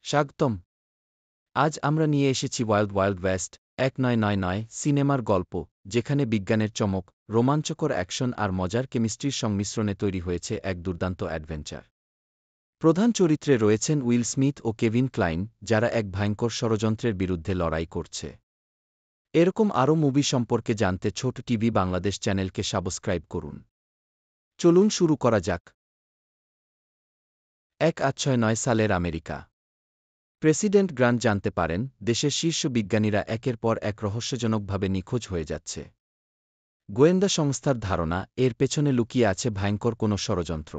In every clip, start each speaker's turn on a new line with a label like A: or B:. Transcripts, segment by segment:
A: স্বাগতম। আজ আমরা নিয়ে এসেছি ওয়াইল্ড ওয়াইল্ড ওয়েস্ট ১৯৯৯ সিনেমার গল্প, যেখানে বিজ্ঞানের চমক, রোমাঞ্চকর অ্যাকশন আর মজার কেমিস্ট্রির সংমিশ্রণে তৈরি হয়েছে এক দুর্দান্ত অ্যাডভেঞ্চার। প্রধান চরিত্রে রয়েছেন উইল স্মিথ ও কেভিন ক্লাইন, যারা এক ভয়ঙ্কর ষড়যন্ত্রের বিরুদ্ধে লড়াই করছে। এরকম আরও মুভি সম্পর্কে জানতে ছোট টিভি বাংলাদেশ চ্যানেলকে সাবস্ক্রাইব করুন। চলুন শুরু করা যাক। ১৮৬৯ সালের আমেরিকা। প্রেসিডেন্ট গ্রান্ট জানতে পারেন দেশের শীর্ষ বিজ্ঞানীরা একের পর এক রহস্যজনকভাবে নিখোঁজ হয়ে যাচ্ছে। গোয়েন্দা সংস্থার ধারণা এর পেছনে লুকিয়ে আছে ভয়ঙ্কর কোনো ষড়যন্ত্র।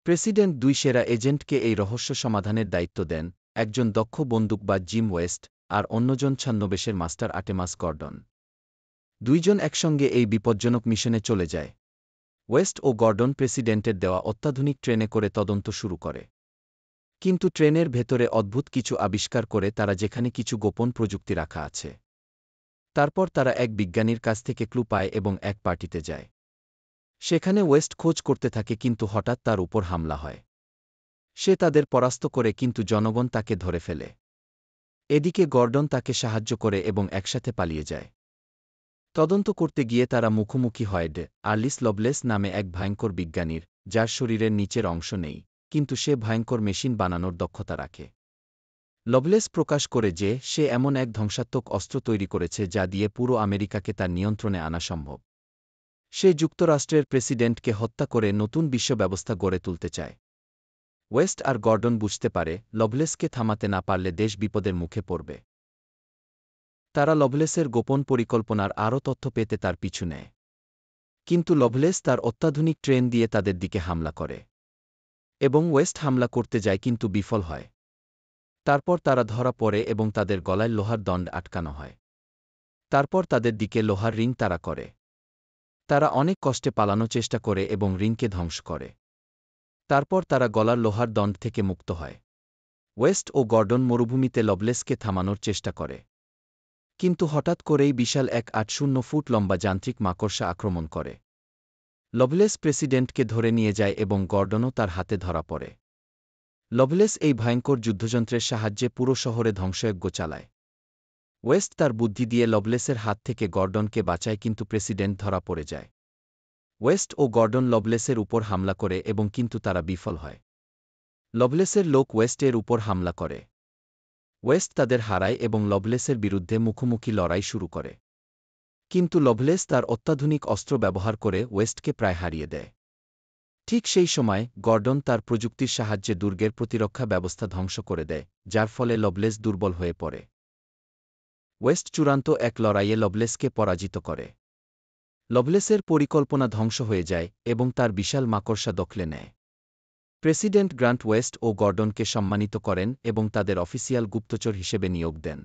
A: প্রেসিডেন্ট দুই সেরা এজেন্টকে এই রহস্য সমাধানের দায়িত্ব দেন, একজন দক্ষ বন্দুকবাজ জিম ওয়েস্ট আর অন্যজন ছদ্মবেশের মাস্টার আর্টেমাস গর্ডন। দুইজন একসঙ্গে এই বিপজ্জনক মিশনে চলে যায়। ওয়েস্ট ও গর্ডন প্রেসিডেন্টের দেওয়া অত্যাধুনিক ট্রেনে করে তদন্ত শুরু করে। কিন্তু ট্রেনের ভেতরে অদ্ভুত কিছু আবিষ্কার করে তারা, যেখানে কিছু গোপন প্রযুক্তি রাখা আছে। তারপর তারা এক বিজ্ঞানীর কাছ থেকে ক্লু পায় এবং এক পার্টিতে যায়। সেখানে ওয়েস্ট খোঁজ করতে থাকে, কিন্তু হঠাৎ তার উপর হামলা হয়। সে তাদের পরাস্ত করে, কিন্তু জনগণ তাকে ধরে ফেলে। এদিকে গর্ডন তাকে সাহায্য করে এবং একসাথে পালিয়ে যায়। তদন্ত করতে গিয়ে তারা মুখোমুখি হয় আর্লিস লভলেস নামে এক ভয়ঙ্কর বিজ্ঞানীর, যার শরীরের নিচের অংশ নেই, কিন্তু সে ভয়ঙ্কর মেশিন বানানোর দক্ষতা রাখে। লভলেস প্রকাশ করে যে সে এমন এক ধ্বংসাত্মক অস্ত্র তৈরি করেছে যা দিয়ে পুরো আমেরিকাকে তার নিয়ন্ত্রণে আনা সম্ভব। সে যুক্তরাষ্ট্রের প্রেসিডেন্টকে হত্যা করে নতুন বিশ্ব ব্যবস্থা গড়ে তুলতে চায়। ওয়েস্ট আর গর্ডন বুঝতে পারে লভলেসকে থামাতে না পারলে দেশ বিপদের মুখে পড়বে। তারা লভলেসের গোপন পরিকল্পনার আরও তথ্য পেতে তার পিছু নেয়। কিন্তু লভলেস তার অত্যাধুনিক ট্রেন দিয়ে তাদের দিকে হামলা করে এবং ওয়েস্ট হামলা করতে যায়, কিন্তু বিফল হয়। তারপর তারা ধরা পড়ে এবং তাদের গলায় লোহার দণ্ড আটকানো হয়। তারপর তাদের দিকে লোহার রিং তাড়া করে। তারা অনেক কষ্টে পালানোর চেষ্টা করে এবং রিংকে ধ্বংস করে। তারপর তারা গলার লোহার দণ্ড থেকে মুক্ত হয়। ওয়েস্ট ও গর্ডন মরুভূমিতে লভলেসকে থামানোর চেষ্টা করে। কিন্তু হঠাৎ করেই বিশাল এক ৮০ ফুট লম্বা যান্ত্রিক মাকড়সা আক্রমণ করে। লভলেস প্রেসিডেন্টকে ধরে নিয়ে যায় এবং গর্ডনও তার হাতে ধরা পড়ে। লভলেস এই ভয়ঙ্কর যুদ্ধযন্ত্রের সাহায্যে পুরো শহরে ধ্বংসযজ্ঞ চালায়। ওয়েস্ট তার বুদ্ধি দিয়ে লভলেসের হাত থেকে গর্ডনকে বাঁচায়, কিন্তু প্রেসিডেন্ট ধরা পড়ে যায়। ওয়েস্ট ও গর্ডন লভলেসের উপর হামলা করে এবং কিন্তু তারা বিফল হয়। লভলেসের লোক ওয়েস্টের উপর হামলা করে। ওয়েস্ট তাদের হারায় এবং লভলেসের বিরুদ্ধে মুখোমুখি লড়াই শুরু করে। কিন্তু লভলেস তার অত্যাধুনিক অস্ত্র ব্যবহার করে ওয়েস্টকে প্রায় হারিয়ে দেয়। ঠিক সেই সময় গর্ডন তার প্রযুক্তির সাহায্যে দুর্গের প্রতিরক্ষা ব্যবস্থা ধ্বংস করে দেয়, যার ফলে লভলেস দুর্বল হয়ে পড়ে। ওয়েস্ট চূড়ান্ত এক লড়াইয়ে লভলেসকে পরাজিত করে। লভলেসের পরিকল্পনা ধ্বংস হয়ে যায় এবং তার বিশাল মাকড়সা দখলে নেয়। প্রেসিডেন্ট গ্রান্ট ওয়েস্ট ও গর্ডনকে সম্মানিত করেন এবং তাদের অফিসিয়াল গুপ্তচর হিসেবে নিয়োগ দেন।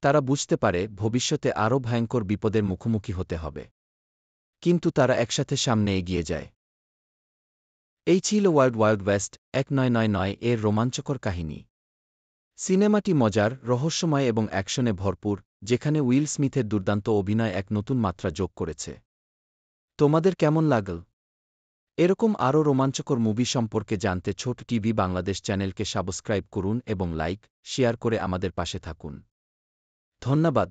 A: তারা বুঝতে পারে ভবিষ্যতে আরও ভয়ঙ্কর বিপদের মুখোমুখি হতে হবে। কিন্তু তারা একসাথে সামনে এগিয়ে যায়। এই ছিল ওয়াইল্ড ওয়াইল্ড ওয়েস্ট ১৯৯৯ এর রোমাঞ্চকর কাহিনী। সিনেমাটি মজার, রহস্যময় এবং অ্যাকশনে ভরপুর, যেখানে উইল স্মিথের দুর্দান্ত অভিনয় এক নতুন মাত্রা যোগ করেছে। তোমাদের কেমন লাগল? এরকম আরও রোমাঞ্চকর মুভি সম্পর্কে জানতে ছোট টিভি বাংলাদেশ চ্যানেলকে সাবস্ক্রাইব করুন এবং লাইক, শেয়ার করে আমাদের পাশে থাকুন। ধন্যবাদ।